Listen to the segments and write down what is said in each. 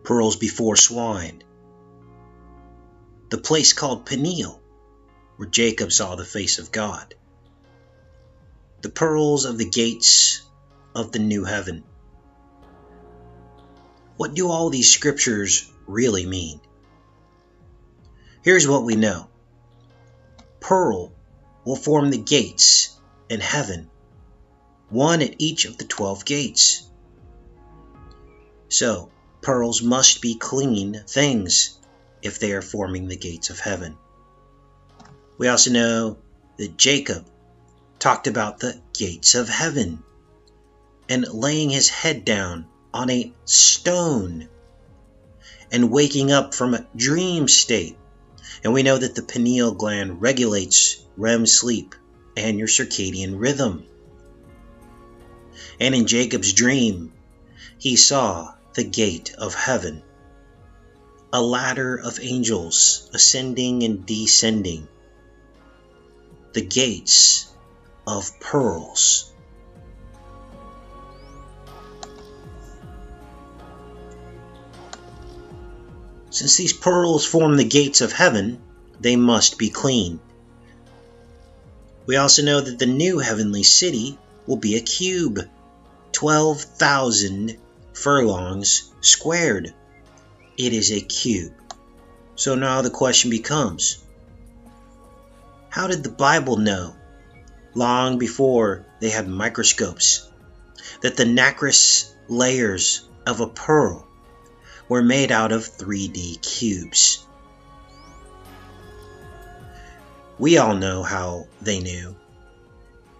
pearls before swine. The place called Peniel, where Jacob saw the face of God. The pearls of the gates of the new heaven. What do all these scriptures really mean? Here's what we know. Pearl will form the gates in heaven, one at each of the 12 gates. So, pearls must be clean things if they are forming the gates of heaven. We also know that Jacob talked about the gates of heaven and laying his head down on a stone and waking up from a dream state. And we know that the pineal gland regulates REM sleep and your circadian rhythm. And in Jacob's dream, he saw the gate of heaven, a ladder of angels ascending and descending, the gates of pearls. Since these pearls form the gates of heaven, they must be clean. We also know that the new heavenly city will be a cube, 12,000 furlongs squared. It is a cube. So now the question becomes, how did the Bible know, long before they had microscopes, that the nacreous layers of a pearl were made out of 3D cubes? We all know how they knew,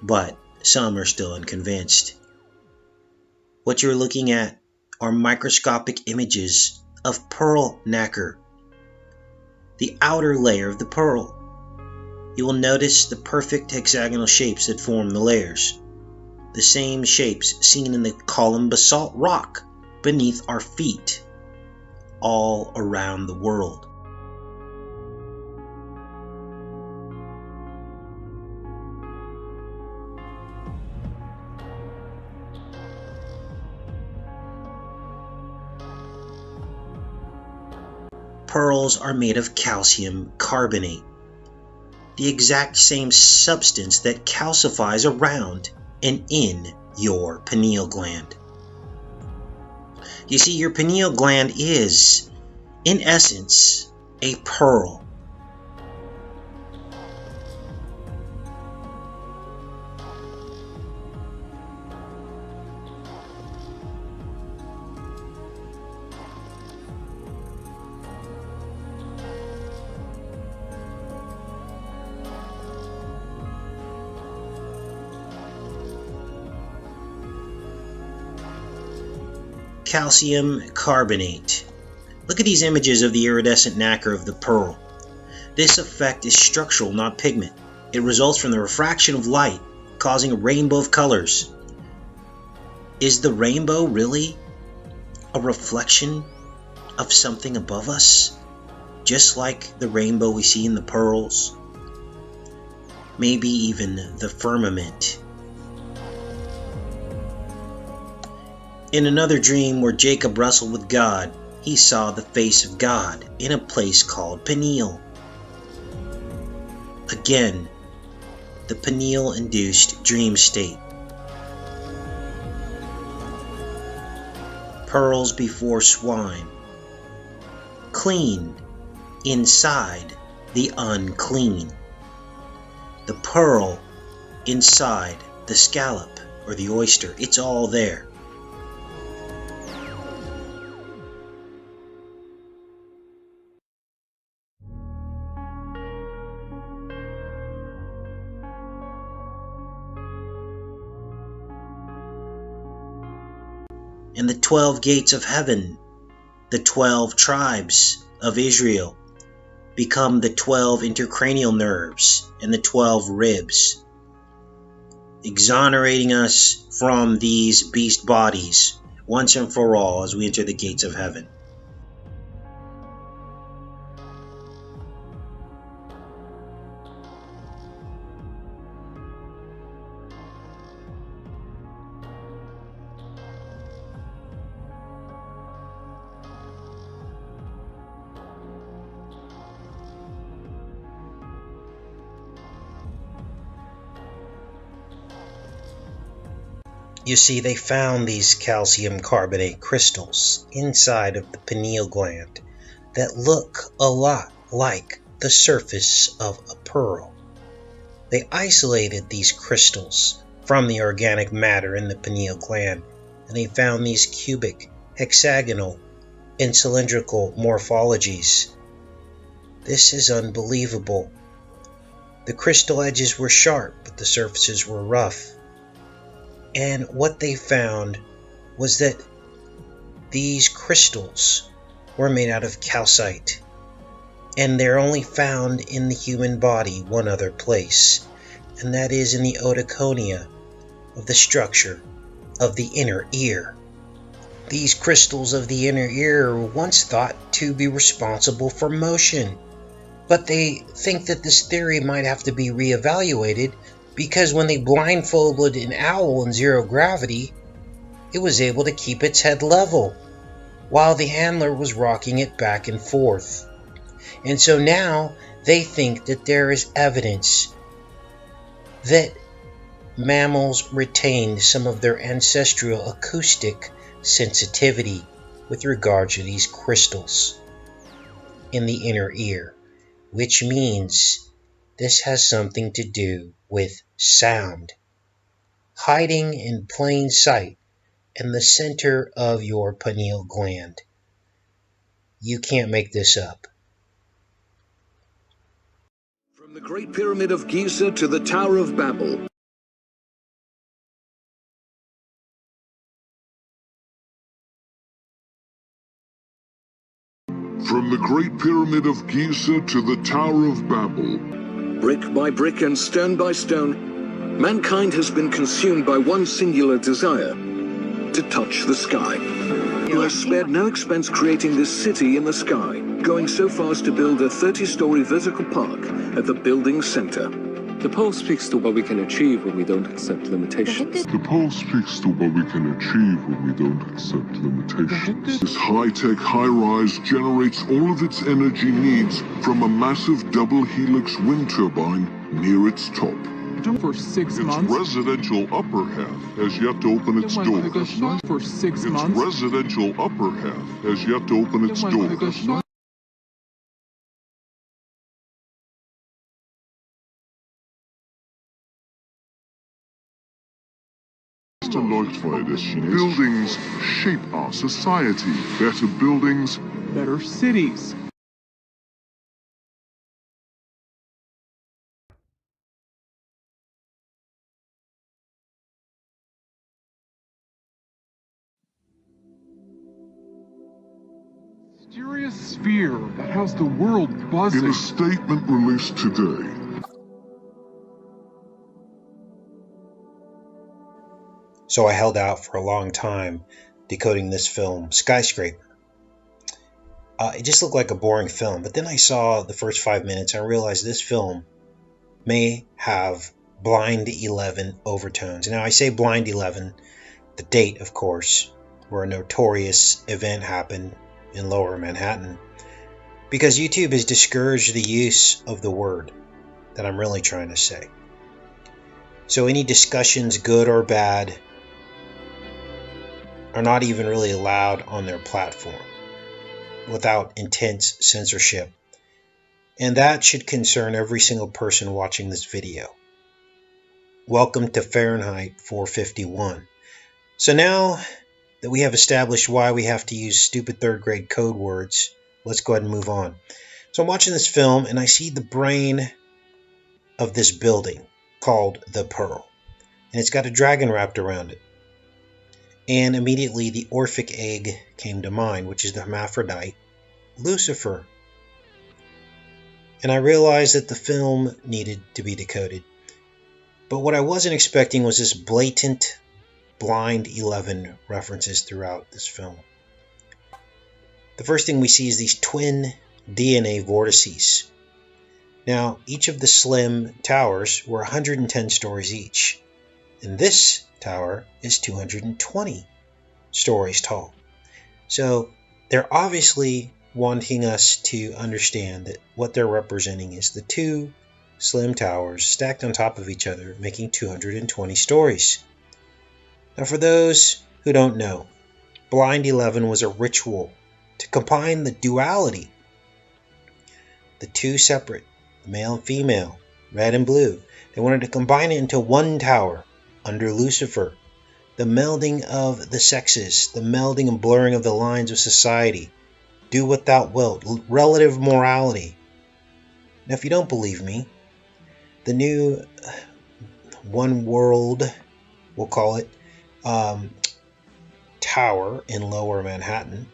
but some are still unconvinced. What you're looking at are microscopic images of pearl nacre, the outer layer of the pearl. You will notice the perfect hexagonal shapes that form the layers, the same shapes seen in the column basalt rock beneath our feet, all around the world. Pearls are made of calcium carbonate, the exact same substance that calcifies around and in your pineal gland. You see, your pineal gland is, in essence, a pearl. Calcium carbonate. Look at these images of the iridescent nacre of the pearl. This effect is structural, not pigment. It results from the refraction of light, causing a rainbow of colors. Is the rainbow really a reflection of something above us? Just like the rainbow we see in the pearls? Maybe even the firmament. In another dream where Jacob wrestled with God, he saw the face of God in a place called Peniel. Again, the pineal-induced dream state. Pearls before swine. Clean inside the unclean. The pearl inside the scallop or the oyster. It's all there. And the 12 gates of heaven, the 12 tribes of Israel, become the 12 intercranial nerves and the 12 ribs, exonerating us from these beast bodies once and for all as we enter the gates of heaven. You see, they found these calcium carbonate crystals inside of the pineal gland that look a lot like the surface of a pearl. They isolated these crystals from the organic matter in the pineal gland, and they found these cubic, hexagonal, and cylindrical morphologies. This is unbelievable. The crystal edges were sharp, but the surfaces were rough. And what they found was that these crystals were made out of calcite, and they're only found in the human body one other place, and that is in the otoconia of the structure of the inner ear. These crystals of the inner ear were once thought to be responsible for motion, but they think that this theory might have to be reevaluated because when they blindfolded an owl in zero gravity, it was able to keep its head level while the handler was rocking it back and forth. And so now they think that there is evidence that mammals retained some of their ancestral acoustic sensitivity with regard to these crystals in the inner ear, which means this has something to do with sound, hiding in plain sight in the center of your pineal gland. You can't make this up. From the Great Pyramid of Giza to the Tower of Babel. From the Great Pyramid of Giza to the Tower of Babel. Brick by brick and stone by stone, mankind has been consumed by one singular desire: to touch the sky. Who has spared no expense creating this city in the sky, going so far as to build a 30-story vertical park at the building's center. The poll speaks to what we can achieve when we don't accept limitations. The poll speaks to what we can achieve when we don't accept limitations. This high-tech high-rise generates all of its energy needs from a massive double helix wind turbine near its top. For 6 months. Its residential upper half has yet to open its doors. For 6 months. Its residential upper half has yet to open its doors. Buildings shape our society. Better buildings, Better cities. Mysterious sphere that has the world buzzing. in a statement released today, So I held out for a long time decoding this film, Skyscraper. It just looked like a boring film, but then I saw the first 5 minutes and I realized this film may have Blind 11 overtones. Now I say Blind 11, the date of course, where a notorious event happened in Lower Manhattan, because YouTube has discouraged the use of the word that I'm really trying to say. So any discussions, good or bad, are not even really allowed on their platform without intense censorship. And that should concern every single person watching this video. Welcome to Fahrenheit 451. So now that we have established why we have to use stupid third grade code words, let's go ahead and move on. So I'm watching this film and I see the brain of this building called the Pearl. And it's got a dragon wrapped around it. And immediately the Orphic egg came to mind, which is the hermaphrodite Lucifer. And I realized that the film needed to be decoded. But what I wasn't expecting was this blatant Blind 11 references throughout this film. The first thing we see is these twin DNA vortices. Now, each of the slim towers were 110 stories each. And this tower is 220 stories tall. So they're obviously wanting us to understand that what they're representing is the two slim towers stacked on top of each other, making 220 stories. Now, for those who don't know, Blind 11 was a ritual to combine the duality, the two separate, male and female, red and blue. They wanted to combine it into one tower under Lucifer. The melding of the sexes, the melding and blurring of the lines of society. Do what thou wilt, relative morality. Now, if you don't believe me, the new one world, we'll call it, tower in Lower Manhattan,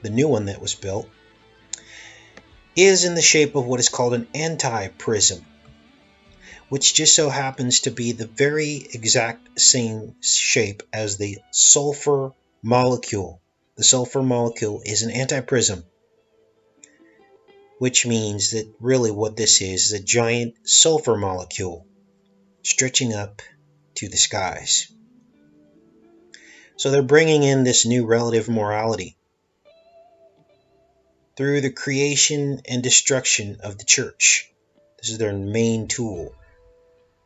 the new one that was built, is in the shape of what is called an anti-prism, which just so happens to be the very exact same shape as the sulfur molecule. The sulfur molecule is an anti-prism, which means that really what this is a giant sulfur molecule stretching up to the skies. So they're bringing in this new relative morality through the creation and destruction of the church. This is their main tool.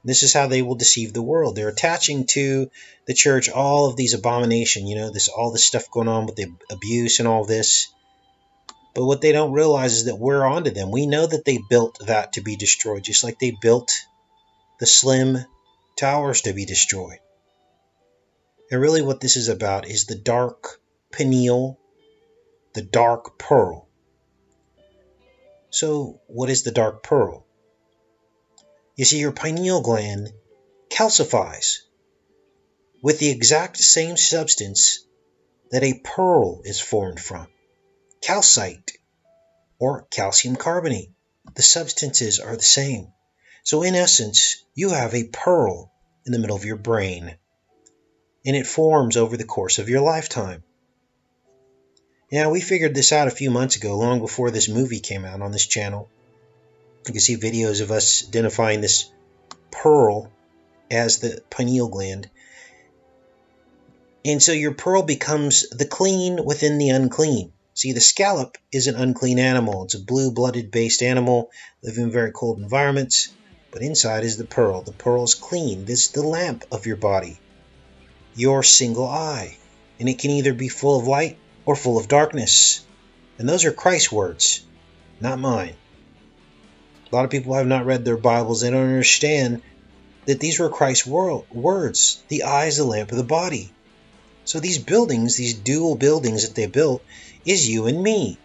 This is how they will deceive the world. They're attaching to the church all of these abominations, all this stuff going on with the abuse and all this. But what they don't realize is that we're onto them. We know that they built that to be destroyed, just like they built the slim towers to be destroyed. And really what this is about is the dark pineal, the dark pearl. So what is the dark pearl? You see, your pineal gland calcifies with the exact same substance that a pearl is formed from. Calcite or calcium carbonate. The substances are the same. So in essence, you have a pearl in the middle of your brain, and it forms over the course of your lifetime. Now, we figured this out a few months ago, long before this movie came out on this channel. You can see videos of us identifying this pearl as the pineal gland. And so your pearl becomes the clean within the unclean. See, the scallop is an unclean animal. It's a blue-blooded based animal, living in very cold environments. But inside is the pearl. The pearl is clean. This is the lamp of your body, your single eye. And it can either be full of light or full of darkness. And those are Christ's words, not mine. A lot of people have not read their Bibles. They don't understand that these were Christ's words. The eye is the lamp of the body. So these buildings, these dual buildings that they built, is you and me.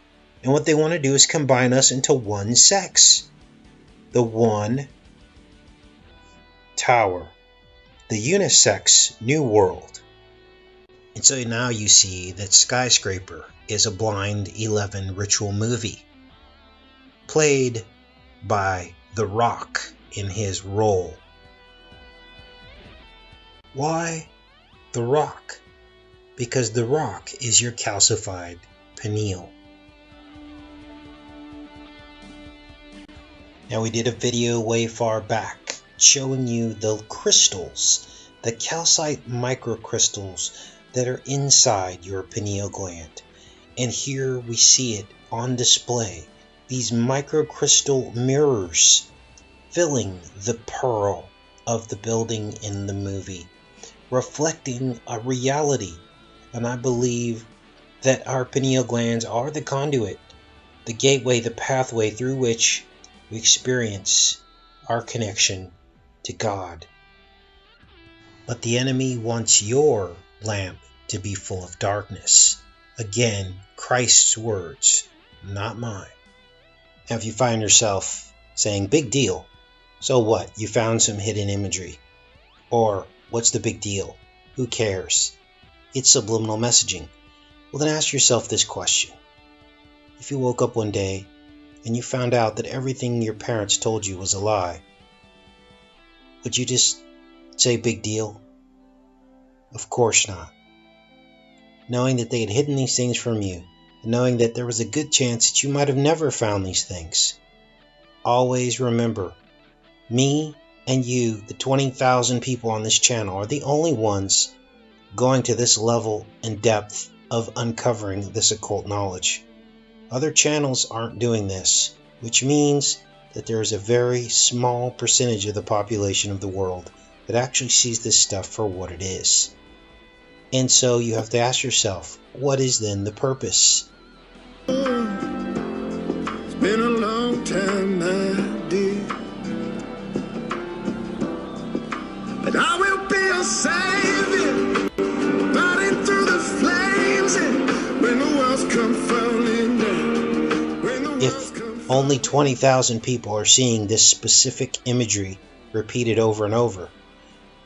And what they want to do is combine us into one sex. The one tower. The unisex new world. And so now you see that Skyscraper is a Blind 11 ritual movie, played by The Rock in his role. Why The Rock? Because The Rock is your calcified pineal. Now, we did a video way far back showing you the crystals, the calcite microcrystals that are inside your pineal gland. And here we see it on display, these microcrystal mirrors filling the pearl of the building in the movie, reflecting a reality. And I believe that our pineal glands are the conduit, the gateway, the pathway through which we experience our connection to God. But the enemy wants your lamp to be full of darkness. Again, Christ's words, not mine. Now, if you find yourself saying, big deal, so what? You found some hidden imagery. Or, what's the big deal? Who cares? It's subliminal messaging. Well, then ask yourself this question. If you woke up one day and you found out that everything your parents told you was a lie, would you just say big deal? Of course not. Knowing that they had hidden these things from you, and knowing that there was a good chance that you might have never found these things, always remember, me and you, the 20,000 people on this channel, are the only ones going to this level and depth of uncovering this occult knowledge. Other channels aren't doing this, which means that there is a very small percentage of the population of the world that actually sees this stuff for what it is. And so you have to ask yourself, what is then the purpose? It's been a long time, my dear, but I will be a savior, fighting through the flames, and when the walls come falling down, when the walls come If only 20,000 people are seeing this specific imagery repeated over and over,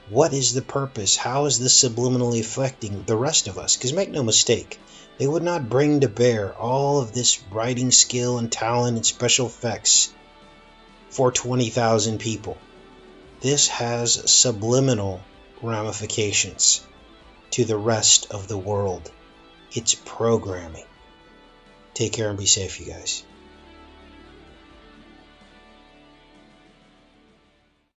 what is the purpose? How is this subliminally affecting the rest of us? Because make no mistake, they would not bring to bear all of this writing skill and talent and special effects for 20,000 people. This has subliminal ramifications to the rest of the world. It's programming. Take care and be safe, you guys.